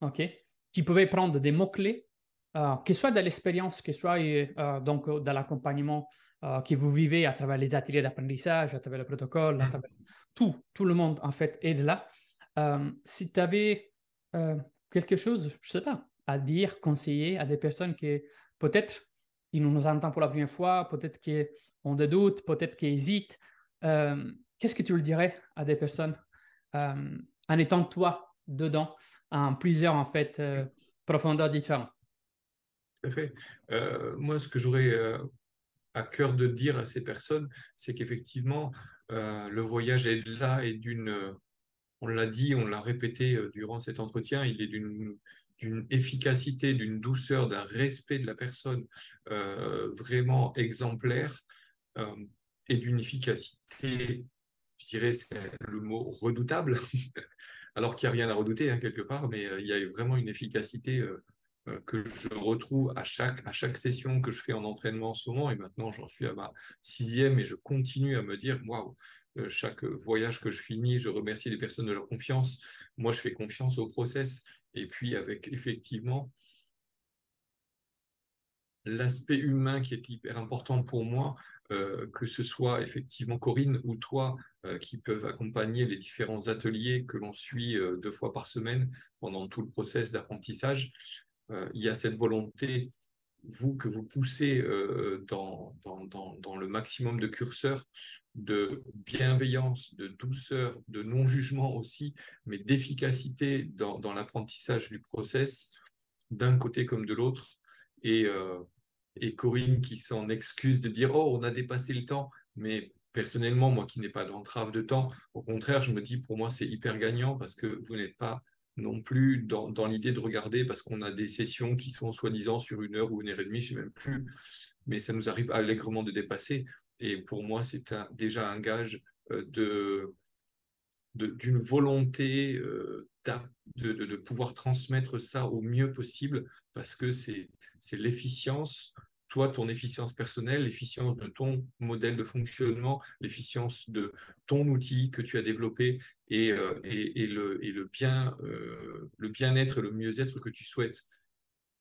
OK, qui pouvait prendre des mots-clés, que ce soit de l'expérience, que ce soit donc dans l'accompagnement que vous vivez à travers les ateliers d'apprentissage, à travers le protocole, à travers Mm. tout le monde en fait est de là. Si tu avais quelque chose, je sais pas, à dire, conseiller à des personnes qui peut-être ils nous entendent pour la première fois, peut-être qu'ils ont des doutes, peut-être qu'ils hésitent, qu'est-ce que tu le dirais à des personnes en étant toi dedans, en plusieurs en fait profondeurs différentes? Tout à fait. Moi, ce que j'aurais à cœur de dire à ces personnes, c'est qu'effectivement, le voyage est là et on l'a dit, on l'a répété durant cet entretien, il est d'une efficacité, d'une douceur, d'un respect de la personne vraiment exemplaire euh, et d'une efficacité, je dirais, c'est le mot redoutable, alors qu'il n'y a rien à redouter hein, quelque part, mais il y a vraiment une efficacité que je retrouve à chaque session que je fais en entraînement en ce moment, et maintenant j'en suis à ma sixième et je continue à me dire, waouh, chaque voyage que je finis, je remercie les personnes de leur confiance. Moi, je fais confiance au process, et puis avec effectivement l'aspect humain qui est hyper important pour moi, que ce soit effectivement Corinne ou toi qui peuvent accompagner les différents ateliers que l'on suit 2 fois par semaine pendant tout le process d'apprentissage. Il y a cette volonté, vous, que vous poussez dans le maximum de curseurs, de bienveillance, de douceur, de non-jugement aussi, mais d'efficacité dans l'apprentissage du process, d'un côté comme de l'autre. Et, euh, et Corinne qui s'en excuse de dire, oh, on a dépassé le temps. Mais personnellement, moi qui n'ai pas d'entrave de temps, au contraire, je me dis, pour moi, c'est hyper gagnant parce que vous n'êtes pas non plus dans l'idée de regarder parce qu'on a des sessions qui sont soi-disant sur 1 heure ou 1 heure et demie, je ne sais même plus, mais ça nous arrive allègrement de dépasser. Et pour moi, c'est déjà un gage d'une volonté de pouvoir transmettre ça au mieux possible parce que c'est l'efficience, toi, ton efficience personnelle, l'efficience de ton modèle de fonctionnement, l'efficience de ton outil que tu as développé et le bien-être, le mieux-être que tu souhaites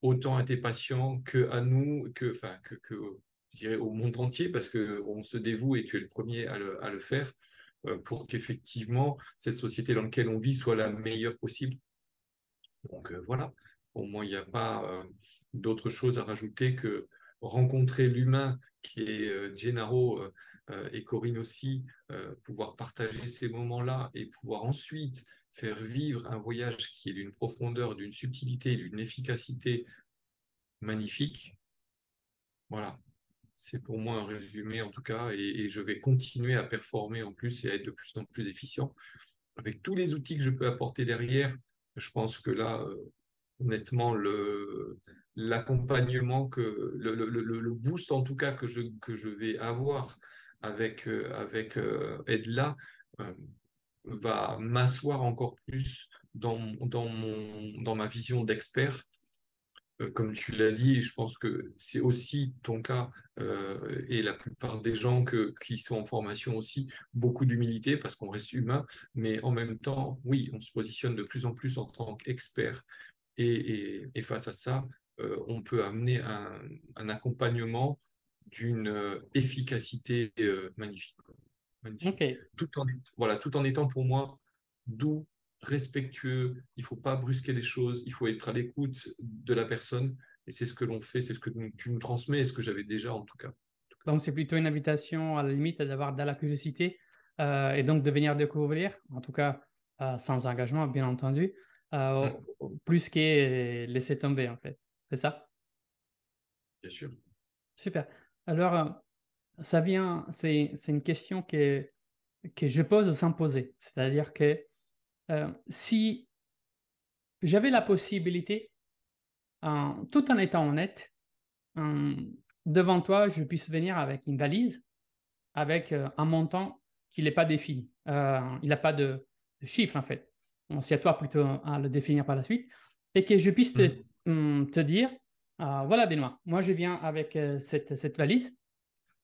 autant à tes patients que à nous, enfin, que je dirais, au monde entier, parce qu'on se dévoue et tu es le premier à le faire, pour qu'effectivement, cette société dans laquelle on vit soit la meilleure possible. Donc voilà, pour moi, il n'y a pas d'autre chose à rajouter que rencontrer l'humain qui est Gennaro et Corinne aussi, pouvoir partager ces moments-là et pouvoir ensuite faire vivre un voyage qui est d'une profondeur, d'une subtilité, d'une efficacité magnifique. Voilà, c'est pour moi un résumé en tout cas, et je vais continuer à performer en plus et à être de plus en plus efficient. Avec tous les outils que je peux apporter derrière, je pense que là, honnêtement, l'accompagnement le boost en tout cas que je vais avoir avec Edla euh, va m'asseoir encore plus dans ma vision d'expert. Comme tu l'as dit, je pense que c'est aussi ton cas et la plupart des gens qui sont en formation aussi, beaucoup d'humilité parce qu'on reste humain, mais en même temps, oui, on se positionne de plus en plus en tant qu'expert et face à ça, on peut amener un accompagnement d'une efficacité magnifique, quoi. Magnifique. OK. Voilà, tout en étant pour moi doux, respectueux. Il faut pas brusquer les choses. Il faut être à l'écoute de la personne. Et c'est ce que l'on fait, c'est ce que tu nous transmets et ce que j'avais déjà en tout cas. Donc, c'est plutôt une invitation à la limite d'avoir de la curiosité et donc de venir découvrir, en tout cas sans engagement, bien entendu, euh, Mm, plus que laisser tomber, en fait. C'est ça? bien sûr. Super. Alors, c'est une question que je pose sans poser. C'est-à-dire que si j'avais la possibilité, tout en étant honnête, euh, devant toi, je puisse venir avec une valise avec un montant qui n'est pas défini. Il n'a pas de chiffre, en fait. Bon, c'est à toi plutôt à le définir par la suite. Et que je puisse Mm, te dire, voilà Benoît, moi je viens avec cette valise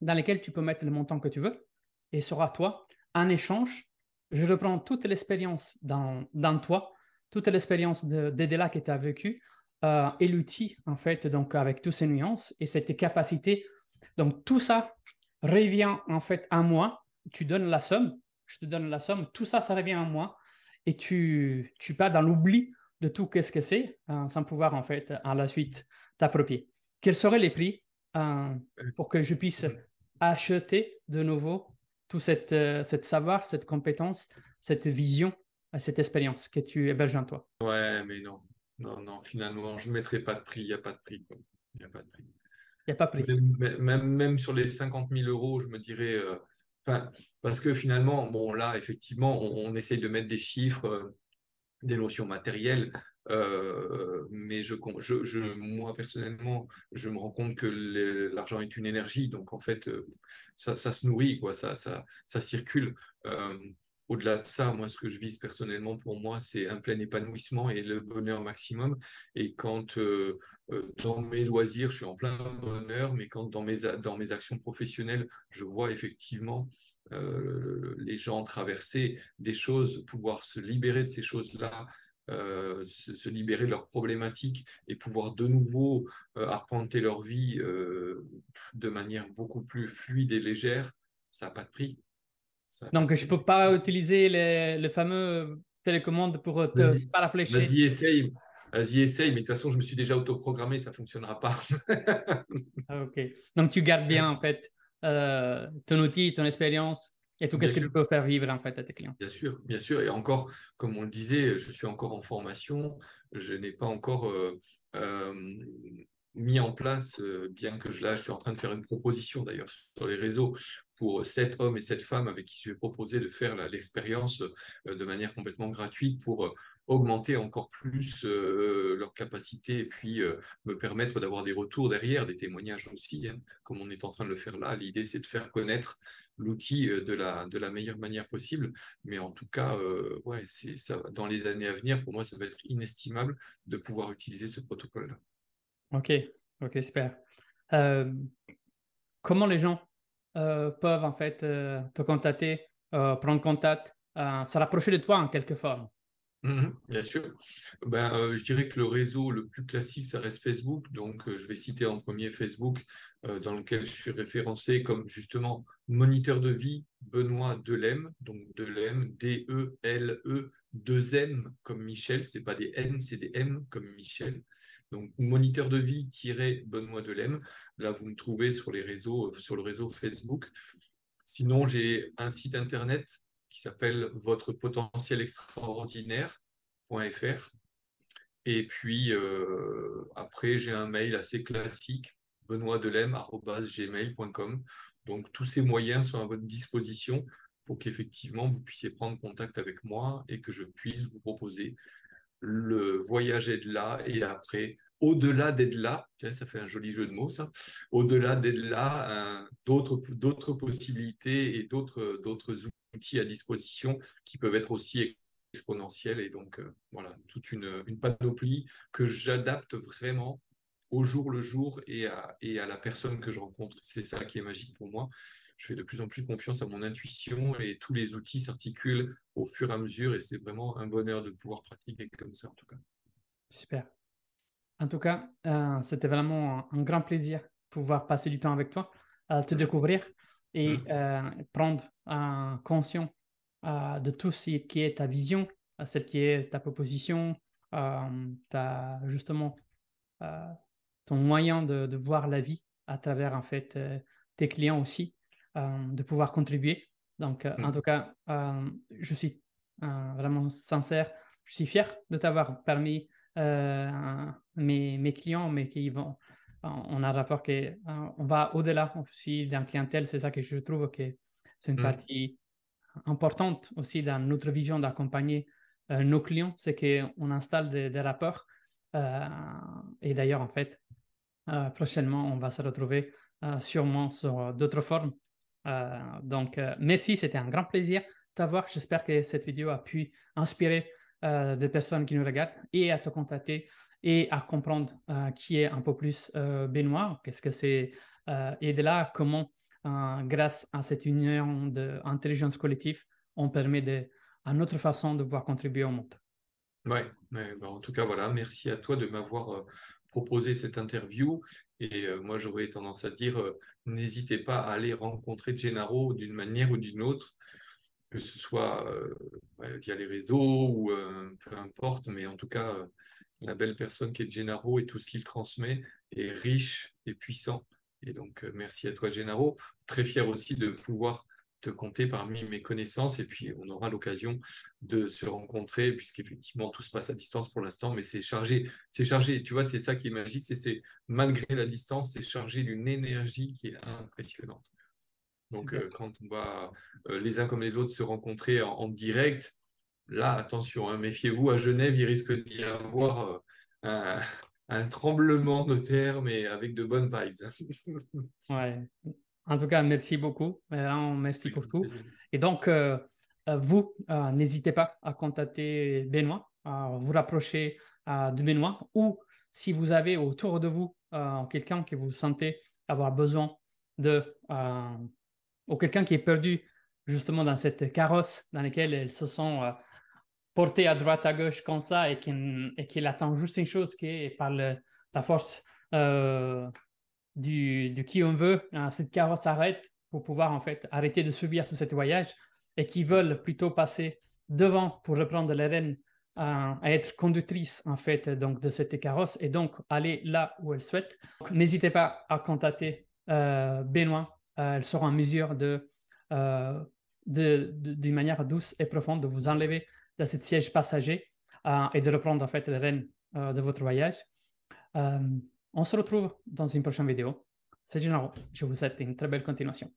dans laquelle tu peux mettre le montant que tu veux et sera toi. En échange, je reprends toute l'expérience dans toi, toute l'expérience d'Edela que tu as vécue et l'outil, en fait, donc avec toutes ces nuances et cette capacité. Donc, tout ça revient en fait à moi. Tu donnes la somme, je te donne la somme, tout ça, ça revient à moi et tu pars dans l'oubli de tout qu'est-ce que c'est sans pouvoir en fait à la suite t'approprier. Quels seraient les prix pour que je puisse mm. acheter de nouveau tout cette savoir, cette compétence, cette vision, cette expérience que tu héberges en toi? Ouais, mais non. Non, non, finalement, je ne mettrai pas de prix. Il n'y a pas de prix, quoi. Il n'y a pas de prix. Il n'y a pas prix. Même sur les 50 000 euros, je me dirais, enfin, parce que finalement, bon, là, effectivement, on essaye de mettre des chiffres, des notions matérielles, mais moi, personnellement, je me rends compte que l'argent est une énergie, donc en fait, ça se nourrit, quoi, ça circule. Euh, Au-delà de ça, moi, ce que je vise personnellement pour moi, c'est un plein épanouissement et le bonheur maximum. Et quand dans mes loisirs, je suis en plein bonheur, mais quand dans mes actions professionnelles, je vois effectivement les gens traverser des choses, pouvoir se libérer de ces choses-là, se libérer de leurs problématiques et pouvoir de nouveau arpenter leur vie de manière beaucoup plus fluide et légère, ça n'a pas de prix. Ça n'a pas de Donc, je ne prix. peux pas utiliser le fameux télécommande pour te Vas-y, paraflécher. vas-y, essaye. Vas-y, essaye, mais de toute façon, je me suis déjà autoprogrammé, ça fonctionnera pas. Ah, OK. Donc, tu gardes bien, en fait, ton outil, ton expérience et tout Bien ce que tu sûr. peux faire vivre, en fait, à tes clients. Bien sûr, bien sûr. Et encore, comme on le disait, je suis encore en formation. Je n'ai pas encore euh, mis en place, bien que je suis en train de faire une proposition d'ailleurs sur les réseaux pour 7 hommes et 7 femmes avec qui je vais proposer de faire l'expérience de manière complètement gratuite pour augmenter encore plus leur capacité et puis me permettre d'avoir des retours derrière, des témoignages aussi, hein, comme on est en train de le faire là. L'idée, c'est de faire connaître l'outil de la meilleure manière possible. Mais en tout cas, ouais, c'est ça. Dans les années à venir, pour moi, ça va être inestimable de pouvoir utiliser ce protocole-là. OK. OK, super. Euh, comment les gens peuvent, en fait, te contacter, prendre contact, se rapprocher de toi en quelque forme? Bien sûr. Je dirais que le réseau le plus classique, ça reste Facebook. Donc, je vais citer en premier Facebook, dans lequel je suis référencé comme justement moniteur de vie Benoît Delem. Donc, Delem, D-E-L-E, 2 M comme Michel. C'est pas des N, c'est des M comme Michel. Donc, moniteur de vie-Benoît Delem. Là, vous me trouvez sur les réseaux, sur le réseau Facebook. Sinon, j'ai un site internet qui s'appelle votrePotentielExtraordinaire.fr. Et puis, après, j'ai un mail assez classique, benoîtdelem@gmail.com. Donc, tous ces moyens sont à votre disposition pour qu'effectivement, vous puissiez prendre contact avec moi et que je puisse vous proposer le voyage est-de-là et après, au-delà d'être-là, tiens, ça fait un joli jeu de mots, ça, au-delà d'être-là, d'autres possibilités et d'autres outils à disposition qui peuvent être aussi exponentiels. Et donc, voilà, toute une panoplie que j'adapte vraiment au jour le jour et à la personne que je rencontre. C'est ça qui est magique pour moi. Je fais de plus en plus confiance à mon intuition et tous les outils s'articulent au fur et à mesure et c'est vraiment un bonheur de pouvoir pratiquer comme ça en tout cas. Super. En tout cas, c'était vraiment un grand plaisir de pouvoir passer du temps avec toi, te découvrir et Hum, prendre conscience de tout ce qui est ta vision, celle qui est ta proposition, justement euh, ton moyen de voir la vie à travers en fait tes clients aussi, de pouvoir contribuer. Donc, en hum, tout cas, je suis vraiment sincère. Je suis fier de t'avoir permis mes clients, mais qui vont. On a un rapport qui on va au-delà aussi d'un clientèle. C'est ça que je trouve que c'est une hum. partie importante aussi dans notre vision d'accompagner nos clients, c'est qu'on installe des rapports. Euh, et d'ailleurs, en fait, prochainement, on va se retrouver sûrement sur d'autres formes. Donc, merci, c'était un grand plaisir de t'avoir. J'espère que cette vidéo a pu inspirer des personnes qui nous regardent et à te contacter et à comprendre qui est un peu plus Benoît, qu'est-ce que c'est, et de là, comment, grâce à cette union d'intelligence collective, on permet à notre façon de pouvoir contribuer au monde. En tout cas, voilà, merci à toi de m'avoir proposé cette interview. Et moi, j'aurais tendance à dire, n'hésitez pas à aller rencontrer Gennaro d'une manière ou d'une autre, que ce soit via les réseaux ou peu importe, mais en tout cas, la belle personne qui est Gennaro et tout ce qu'il transmet est riche et puissant. Et donc, merci à toi, Gennaro. Très fier aussi de pouvoir te compter parmi mes connaissances et puis on aura l'occasion de se rencontrer puisqu'effectivement tout se passe à distance pour l'instant, mais c'est chargé. Tu vois, c'est ça qui est magique, c'est malgré la distance, c'est chargé d'une énergie qui est impressionnante. Donc, Super. quand on va les uns comme les autres se rencontrer en direct, là, attention, hein, méfiez-vous, à Genève, il risque d'y avoir un, un tremblement de terre, mais avec de bonnes vibes. Ouais. En tout cas, merci beaucoup. Vraiment, merci Avec pour tout. plaisir. Et donc, vous, n'hésitez pas à contacter Benoît, à vous rapprocher de Benoît, ou si vous avez autour de vous quelqu'un que vous sentez avoir besoin ou quelqu'un qui est perdu justement dans cette carrosse dans laquelle elles se sont portées à droite, à gauche comme ça et qu'il attend juste une chose qui est par la force euh, du qui on veut, cette carrosse s'arrête pour pouvoir en fait arrêter de subir tout ce voyage et qui veulent plutôt passer devant pour reprendre les rênes, à être conductrice en fait donc de cette carrosse et donc aller là où elles souhaitent. N'hésitez pas à contacter Benoît. Elles seront en mesure euh, d'une manière douce et profonde de vous enlever de ce siège passager et de reprendre en fait les rênes de votre voyage. Euh, on se retrouve dans une prochaine vidéo. C'est Gennaro. Je vous souhaite une très belle continuation.